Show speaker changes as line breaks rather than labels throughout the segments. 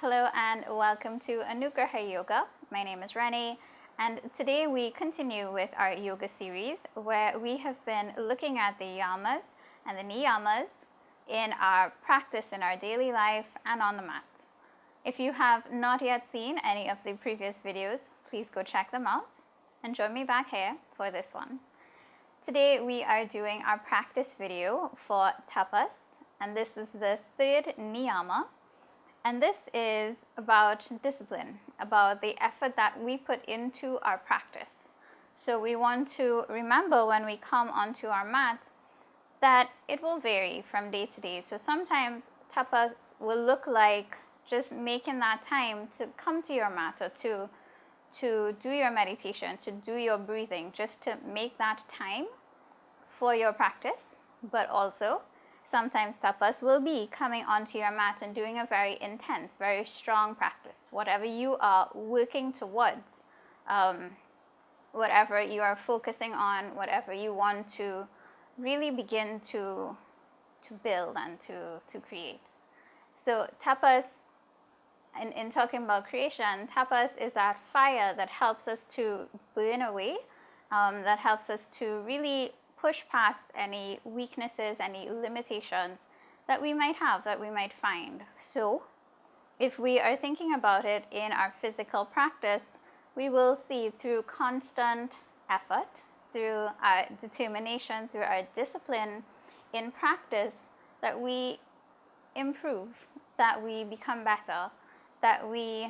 Hello and welcome to Anugraha Yoga. My name is Renee, and today we continue with our yoga series where we have been looking at the yamas and the niyamas in our practice in our daily life and on the mat. If you have not yet seen any of the previous videos, please go check them out and join me back here for this one. Today we are doing our practice video for Tapas, and this is the third niyama. And this is about discipline, about the effort that we put into our practice. So we want to remember when we come onto our mat that it will vary from day to day. So sometimes tapas will look like just making that time to come to your mat or to do your meditation, to do your breathing, just to make that time for your practice. But also sometimes tapas will be coming onto your mat and doing a very intense, very strong practice. Whatever you are working towards, whatever you are focusing on, whatever you want to really begin to build and to create. So tapas, in talking about creation, tapas is that fire that helps us to burn away, that helps us to really push past any weaknesses, any limitations that we might have, that we might find. So if we are thinking about it in our physical practice, we will see through constant effort, through our determination, through our discipline in practice, that we improve, that we become better, that we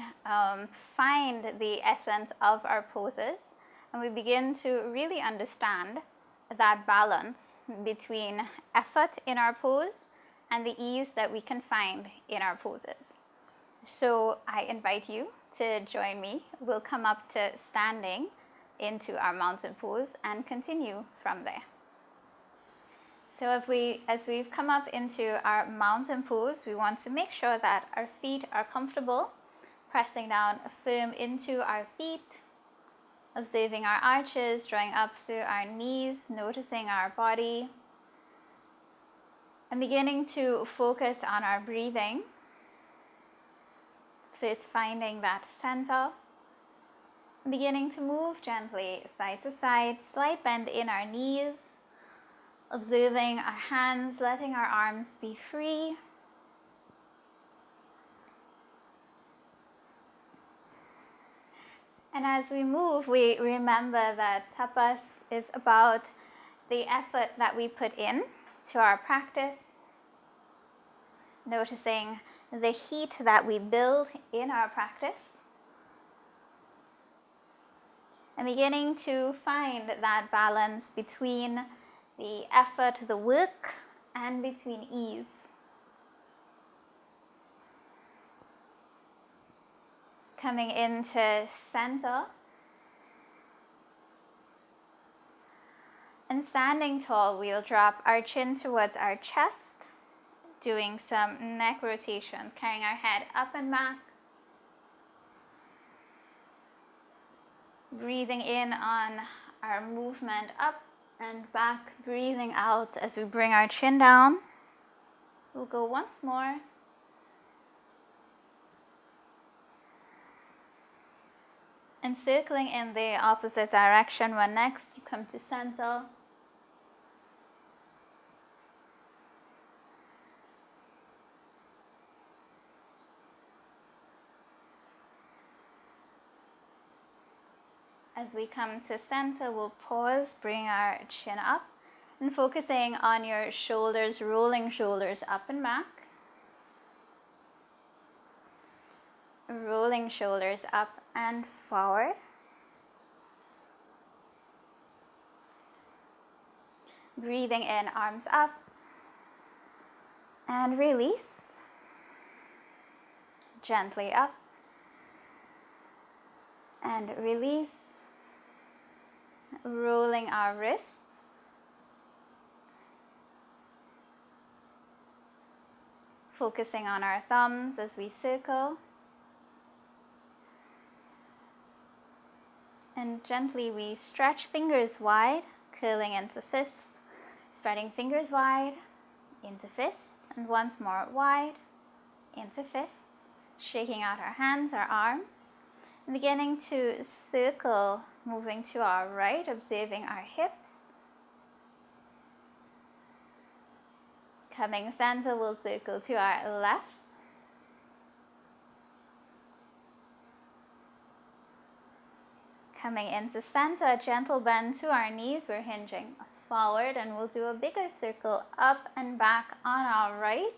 find the essence of our poses, and we begin to really understand that balance between effort in our pose and the ease that we can find in our poses. So I invite you to join me. We'll come up to standing into our mountain pose and continue from there. So as we've come up into our mountain pose, we want to make sure that our feet are comfortable, pressing down firm into our feet, observing our arches, drawing up through our knees, noticing our body, and beginning to focus on our breathing. First finding that center, beginning to move gently side to side, slight bend in our knees, observing our hands, letting our arms be free. And as we move, we remember that tapas is about the effort that we put in to our practice, noticing the heat that we build in our practice, and beginning to find that balance between the effort, the work, and between ease. Coming into center and standing tall, we'll drop our chin towards our chest, doing some neck rotations, carrying our head up and back, breathing in on our movement up and back, breathing out as we bring our chin down. We'll go once more. And circling in the opposite direction, when next you come to center. As we come to center, we'll pause, bring our chin up, and focusing on your shoulders, rolling shoulders up and back. Rolling shoulders up and forward. Breathing in, arms up, and release. Gently up, and release. Rolling our wrists. Focusing on our thumbs as we circle. And gently we stretch fingers wide, curling into fists, spreading fingers wide, into fists, and once more wide, into fists, shaking out our hands, our arms, beginning to circle, moving to our right, observing our hips. Coming center, we'll circle to our left. Coming into center, a gentle bend to our knees, we're hinging forward, and we'll do a bigger circle up and back on our right.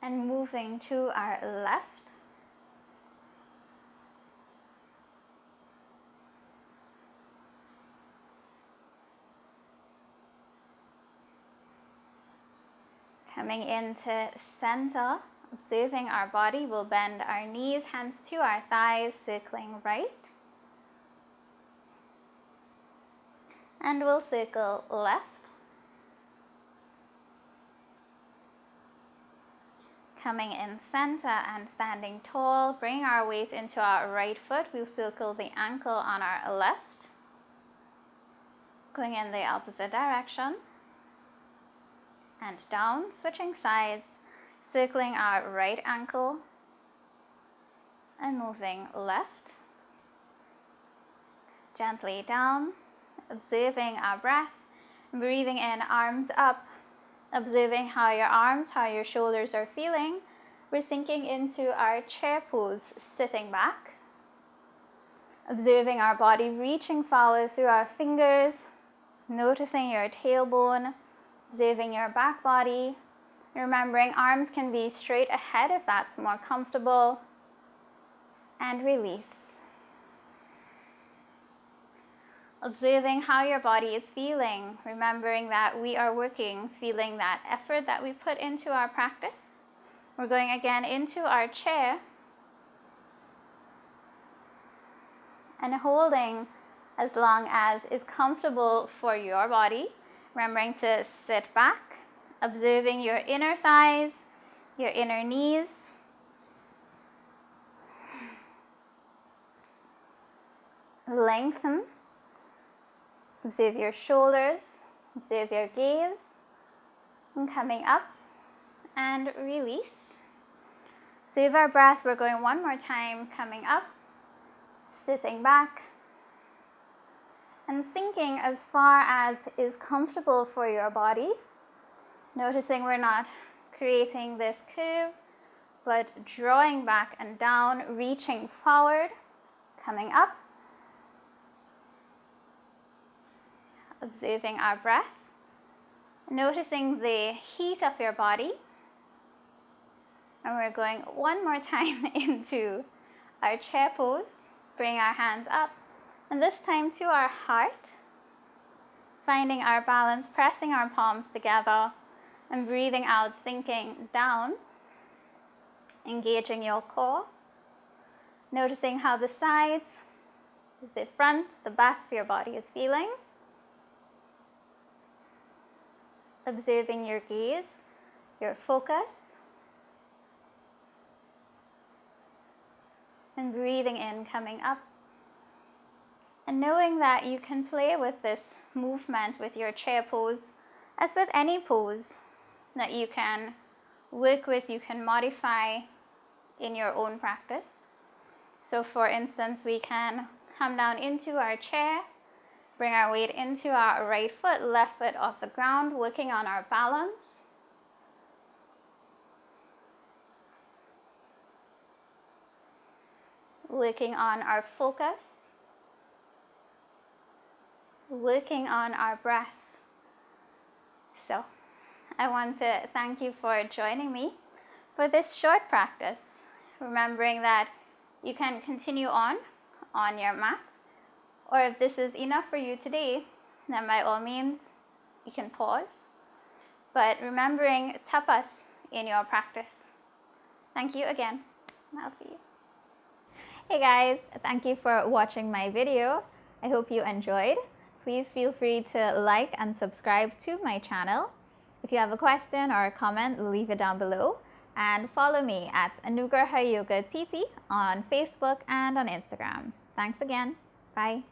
And moving to our left. Coming into center, observing our body, we'll bend our knees, hands to our thighs, circling right. And we'll circle left. Coming in center and standing tall, bring our weight into our right foot. We'll circle the ankle on our left. Going in the opposite direction. And down, switching sides, circling our right ankle and moving left. Gently down, observing our breath, breathing in, arms up, observing how your arms, how your shoulders are feeling. We're sinking into our chair pose, sitting back, observing our body reaching forward through our fingers, noticing your tailbone, observing your back body, remembering arms can be straight ahead if that's more comfortable, and release. Observing how your body is feeling, remembering that we are working, feeling that effort that we put into our practice. We're going again into our chair and holding as long as is comfortable for your body. Remembering to sit back, observing your inner thighs, your inner knees. Lengthen. Observe your shoulders, observe your gaze. And coming up and release. Observe our breath. We're going one more time, coming up, sitting back. And sinking as far as is comfortable for your body. Noticing we're not creating this curve, but drawing back and down, reaching forward, coming up. Observing our breath. Noticing the heat of your body. And we're going one more time into our chair pose. Bring our hands up. And this time to our heart, finding our balance, pressing our palms together and breathing out, sinking down, engaging your core, noticing how the sides, the front, the back of your body is feeling, observing your gaze, your focus, and breathing in, coming up. And knowing that you can play with this movement with your chair pose as with any pose that you can work with, you can modify in your own practice. So for instance, we can come down into our chair, bring our weight into our right foot, left foot off the ground, working on our balance. Working on our focus. Working on our breath. So I want to thank you for joining me for this short practice, remembering that you can continue on your mat, or if this is enough for you today, then by all means you can pause, but remembering tapas in your practice. Thank you again. I'll see you. Hey guys, thank you for watching my video. I hope you enjoyed. Please feel free to like and subscribe to my channel. If you have a question or a comment, leave it down below. And follow me at Anugraha Yoga TT on Facebook and on Instagram. Thanks again. Bye.